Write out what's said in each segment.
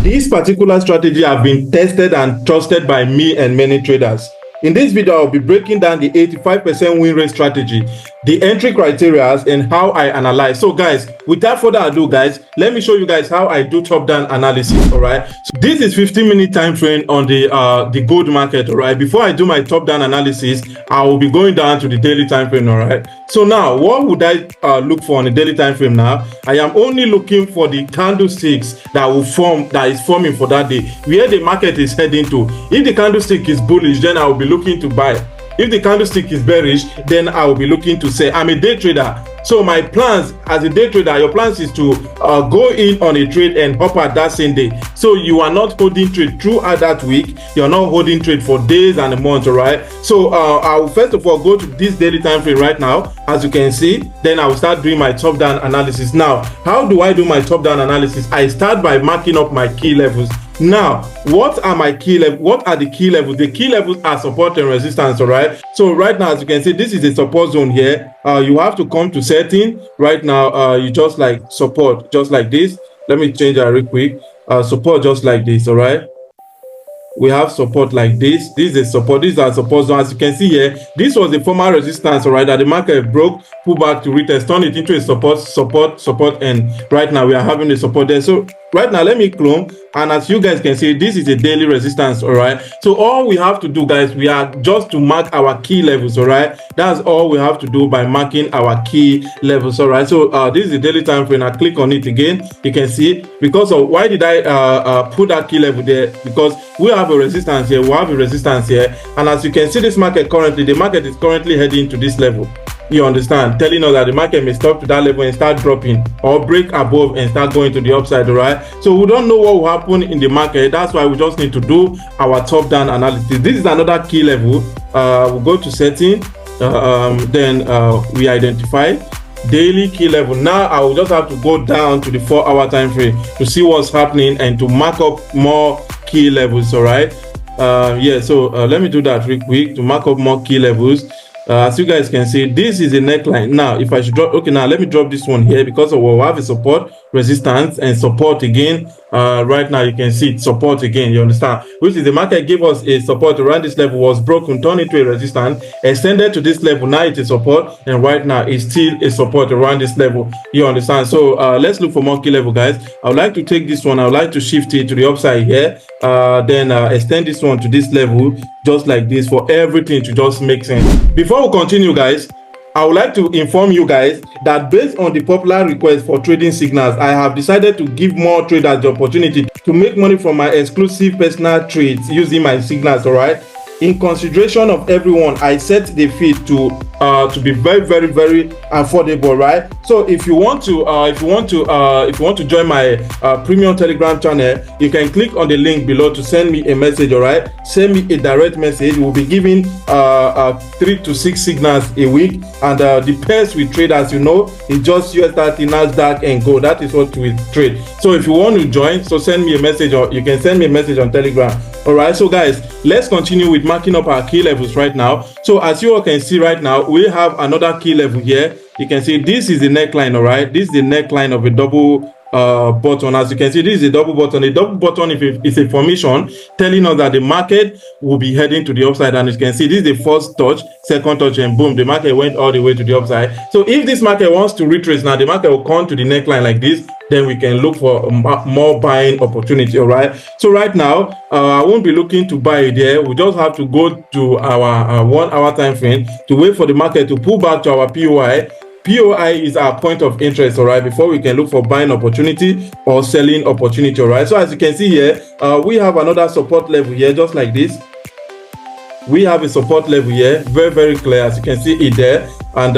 This particular strategy has been tested and trusted by me and many traders. In this video, I'll be breaking down the 85% win rate strategy, the entry criteria, and how I analyze. So guys, without further ado, guys, let me show you guys how I do top-down analysis. All right, so this is 15-minute time frame on the gold market. All right, before I do my top-down analysis, I will be going down to the daily time frame. All right, so now what would I look for on the daily time frame? Now I am only looking for the candlesticks that is forming for that day, where the market is heading to. If the candlestick is bullish, then I will be looking to buy. If the candlestick is bearish, then I will be looking to sell. I'm a day trader, so my plans as a day trader, your plans is to go in on a trade and hop at that same day. So you are not holding trade throughout that week. You're not holding trade for days and a month. All right, so I will first of all go to this daily time frame right now, as you can see. Then I will start doing my top down analysis. Now, how do I do my top down analysis? I start by marking up my key levels. Now, what are my key levels? What are the key levels? The key levels are support and resistance. All right, so right now, as you can see, this is a support zone here. You have to come to setting right now. You just like support just like this. Let me change that real quick. Support just like this. All right, we have support like this. This is support. These are support zones. As you can see here, this was the former resistance. All right, that the market broke, pull back to retest, turn it into a support, and right now we are having a support there. So right now, let me clone, and as you guys can see, this is a daily resistance. All right, so all we have to do, guys, we are just to mark our key levels. All right, that's all we have to do by marking our key levels. All right, so this is the daily time frame. I click on it again. You can see, because of why did I put that key level there? Because we have a resistance here, we have a resistance here, and as you can see, this market currently, the market is currently heading to this level. You understand, telling us that the market may stop to that level and start dropping, or break above and start going to the upside. All right, so we don't know what will happen in the market. That's why we just need to do our top down analysis. This is another key level. We'll go to setting, then we identify daily key level. Now I will just have to go down to the 4-hour time frame to see what's happening and to mark up more key levels. All right, yeah, so let me do that real quick to mark up more key levels. As you guys can see, this is a neckline. Now if I should drop, okay, now let me drop this one here, because we'll have a support, resistance, and support again. Right now you can see it, support again, you understand, which is the market gave us a support around this level, was broken, turned into a resistance, extended to this level. Now it's a support, and right now it's still a support around this level, you understand. So let's look for more key level, guys. I would like to take this one, I would like to shift it to the upside here, then extend this one to this level, just like this, for everything to just make sense. Before we continue, guys, I would like to inform you guys that based on the popular request for trading signals, I have decided to give more traders the opportunity to make money from my exclusive personal trades using my signals. All right, in consideration of everyone, I set the fee to be very affordable, right? So if you want to join my premium Telegram channel, you can click on the link below to send me a message. All right, send me a direct message. We'll be giving 3 to 6 signals a week, and the pairs we trade, as you know, is just US30, Nasdaq, and gold. That is what we trade. So if you want to join, so send me a message, or you can send me a message on Telegram. All right, so guys, let's continue with marking up our key levels right now. So as you all can see right now, we have another key level here. You can see this is the neckline. All right, this is the neckline of a double button. As you can see, this is a double button. A double button is a formation telling us that the market will be heading to the upside, and you can see this is the first touch, second touch, and boom, the market went all the way to the upside. So if this market wants to retrace, now the market will come to the neckline like this, then we can look for more buying opportunity. All right, so right now I won't be looking to buy there. We just have to go to our 1-hour time frame to wait for the market to pull back to our POI. POI is our point of interest, all right, before we can look for buying opportunity or selling opportunity. All right, so as you can see here, we have another support level here, just like this. We have a support level here, very clear, as you can see it there. And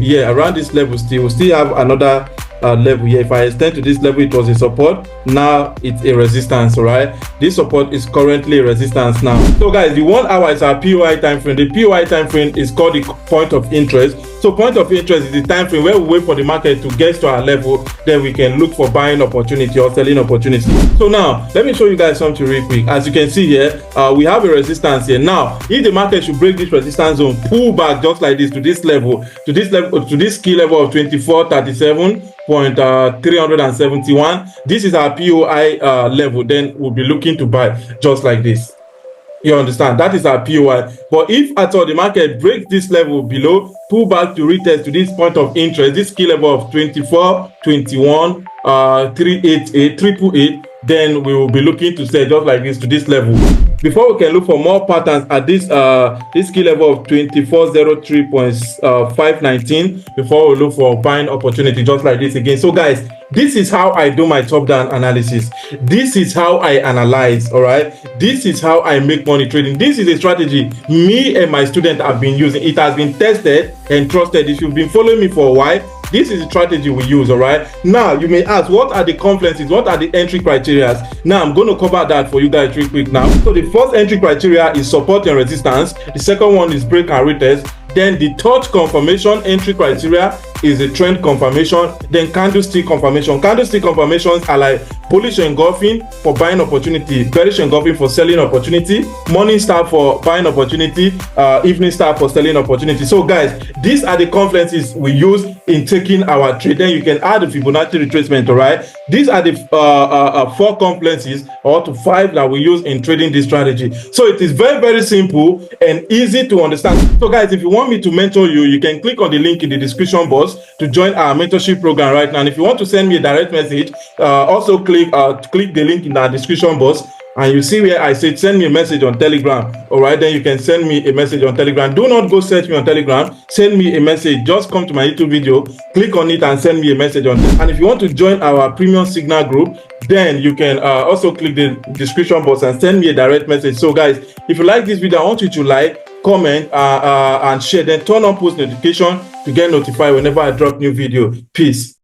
yeah, around this level we still have another level here. If I extend to this level, it was a support, now it's a resistance. All right, this support is currently a resistance now. So guys, the 1 hour is our POI time frame. The POI time frame is called the point of interest. So point of interest is the time frame where we wait for the market to get to our level, then we can look for buying opportunity or selling opportunity. So now let me show you guys something real quick. As you can see here, we have a resistance here. Now if the market should break this resistance zone, pull back just like this to this level, to this key level of 2437.371, this is our our POI level, then we'll be looking to buy just like this. You understand? That is our POI. But if at all the market breaks this level below, pull back to retest to this point of interest, this key level of 24, 21, 388, 888, then we will be looking to sell just like this to this level. Before we can look for more patterns at this this key level of 2403.519, before we look for buying opportunity just like this again. So guys, this is how I do my top-down analysis. This is how I analyze, all right? This is how I make money trading. This is a strategy me and my student have been using. It has been tested and trusted. If you've been following me for a while, this is the strategy we use, all right? Now, you may ask, what are the confluences? What are the entry criteria? Now, I'm going to cover that for you guys real quick now. So the first entry criteria is support and resistance. The second one is break and retest. Then the third confirmation entry criteria is a trend confirmation. Then candlestick confirmation. Candlestick confirmations are like bullish engulfing for buying opportunity, bearish engulfing for selling opportunity, morning star for buying opportunity, evening star for selling opportunity. So guys, these are the confluences we use in taking our trade. Then you can add the Fibonacci retracement, all right? These are the 4 confluences or to 5 that we use in trading this strategy. So it is very, very simple and easy to understand. So guys, if you want me to mentor you, you can click on the link in the description box to join our mentorship program right now. And if you want to send me a direct message, also click the link in our description box, and you see where I said send me a message on Telegram. All right, then you can send me a message on Telegram. Do not go search me on Telegram. Send me a message. Just come to my YouTube video, click on it, and send me a message on it. And if you want to join our premium signal group, then you can also click the description box and send me a direct message. So guys, if you like this video, I want you to like, comment, and share. Then turn on post notification to get notified whenever I drop new video. Peace.